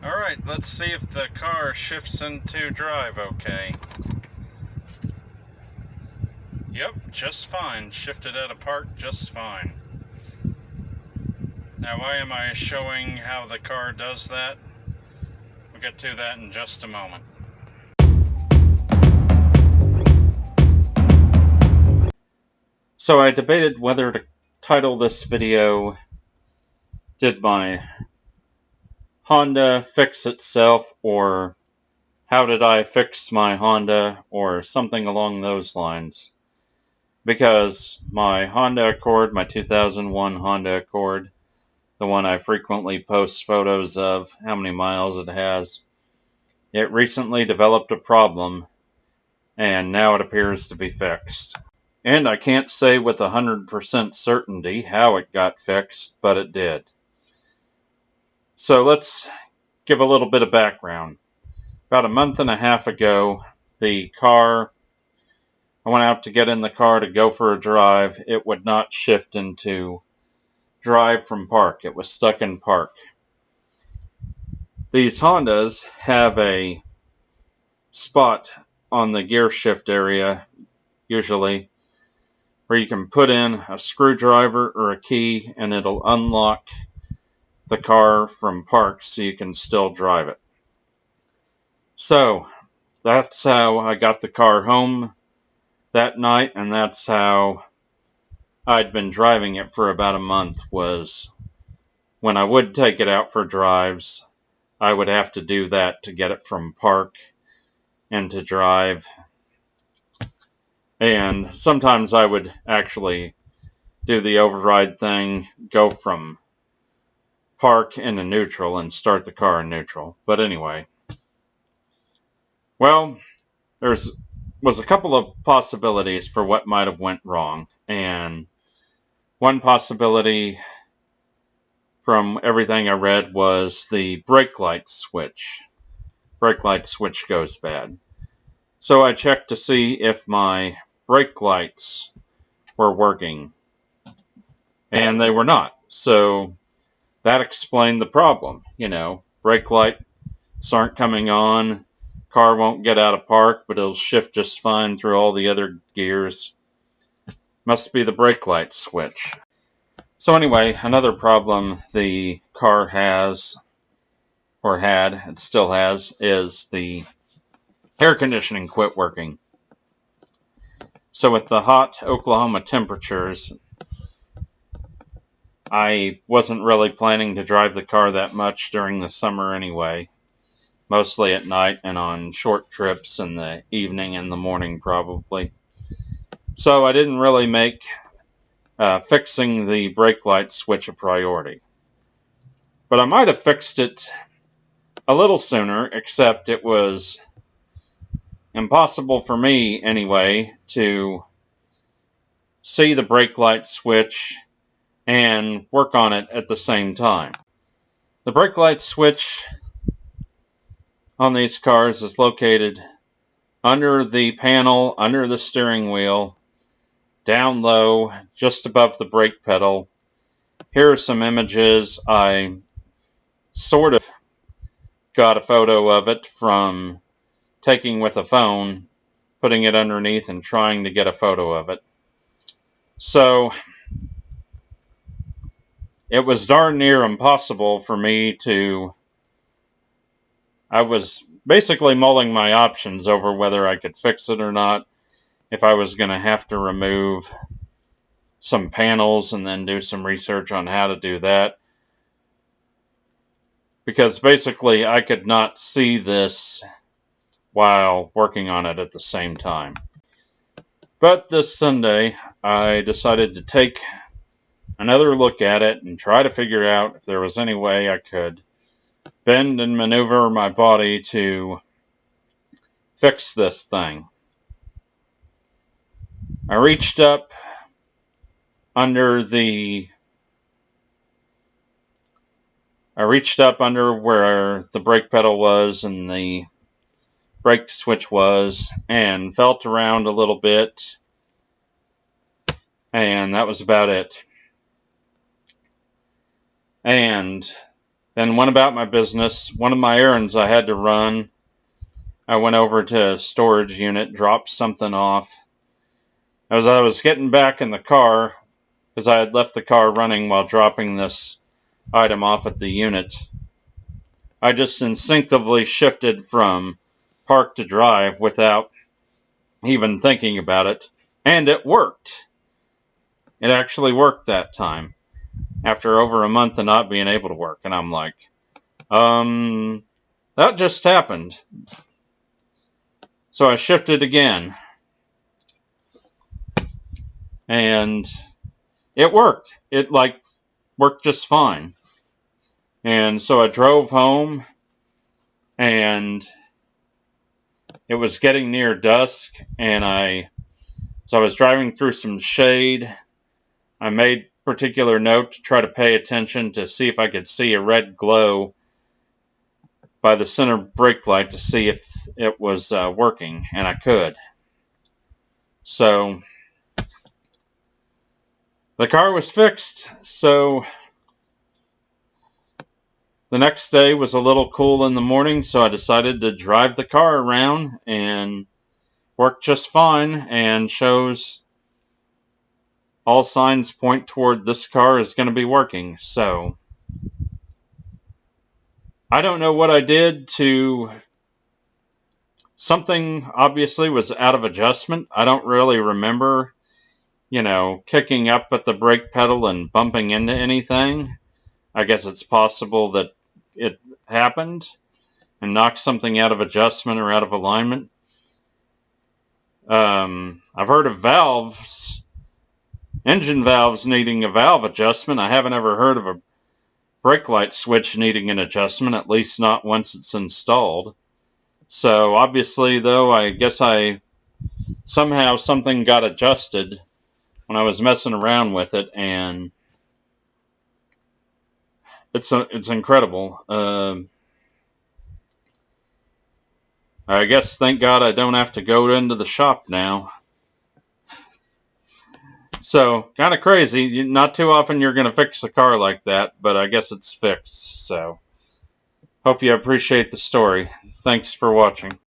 Alright, let's see if the car shifts into drive okay. Yep, just fine. Shifted out of park just fine. Now why am I showing how the car does that? We'll get to that in just a moment. So I debated whether to title this video, "Did my Honda fix itself?" or "How did I fix my Honda?" or something along those lines. Because my Honda Accord, my 2001 Honda Accord, the one I frequently post photos of, how many miles it has, it recently developed a problem, and now it appears to be fixed. And I can't say with 100% certainty how it got fixed, but it did. So let's give a little bit of background. About a month and a half ago, I went out to get in the car to go for a drive. It would not shift into drive from park. It was stuck in park. These Hondas have a spot on the gear shift area, usually, where you can put in a screwdriver or a key and it'll unlock the car from park so you can still drive it. So that's how I got the car home that night, and that's how I'd been driving it for about a month. Was when I would take it out for drives, I would have to do that to get it from park and to drive. And sometimes I would actually do the override thing, go from park into neutral and start the car in neutral. But anyway, well, was a couple of possibilities for what might have went wrong. And one possibility from everything I read was the brake light switch. Brake light switch goes bad. So I checked to see if my brake lights were working, and they were not. So that explained the problem. Brake lights aren't coming on, car won't get out of park, but it'll shift just fine through all the other gears. Must be the brake light switch. So anyway, another problem the car has, or had, it still has, is the air conditioning quit working. So with the hot Oklahoma temperatures, I wasn't really planning to drive the car that much during the summer anyway. Mostly at night and on short trips in the evening and the morning probably. So I didn't really make fixing the brake light switch a priority. But I might have fixed it a little sooner, except it was impossible for me anyway to see the brake light switch and work on it at the same time. The brake light switch on these cars is located under the panel, under the steering wheel, down low, just above the brake pedal. Here are some images. I sort of got a photo of it from taking with a phone, putting it underneath and trying to get a photo of it. So it was darn near impossible for me to... I was basically mulling my options over whether I could fix it or not, if I was going to have to remove some panels and then do some research on how to do that. Because basically I could not see this while working on it at the same time. But this Sunday, I decided to take another look at it and try to figure out if there was any way I could bend and maneuver my body to fix this thing. I reached up under where the brake pedal was and the brake switch was, and felt around a little bit, and that was about it. And Then went about my business. One of my errands I had to run. I went over to a storage unit, dropped something off. As I was getting back in the car, because I had left the car running while dropping this item off at the unit, I just instinctively shifted from park to drive without even thinking about it. And it worked. It actually worked that time, after over a month of not being able to work. And I'm like, that just happened. So I shifted again. And it worked. It, worked just fine. And so I drove home, and it was getting near dusk, and I was driving through some shade. I made particular note to try to pay attention to see if I could see a red glow by the center brake light to see if it was working, and I could. So the car was fixed. So the next day was a little cool in the morning, so I decided to drive the car around, and worked just fine, and shows all signs point toward this car is going to be working. So I don't know what I did to... Something obviously was out of adjustment. I don't really remember, kicking up at the brake pedal and bumping into anything. I guess it's possible that it happened and knocked something out of adjustment or out of alignment. I've heard of engine valves needing a valve adjustment. I haven't ever heard of a brake light switch needing an adjustment, at least not once it's installed. So obviously, though, I guess somehow something got adjusted when I was messing around with it, and it's incredible. I guess, thank God, I don't have to go into the shop now. So, kind of crazy. Not too often you're going to fix a car like that, but I guess it's fixed. So, hope you appreciate the story. Thanks for watching.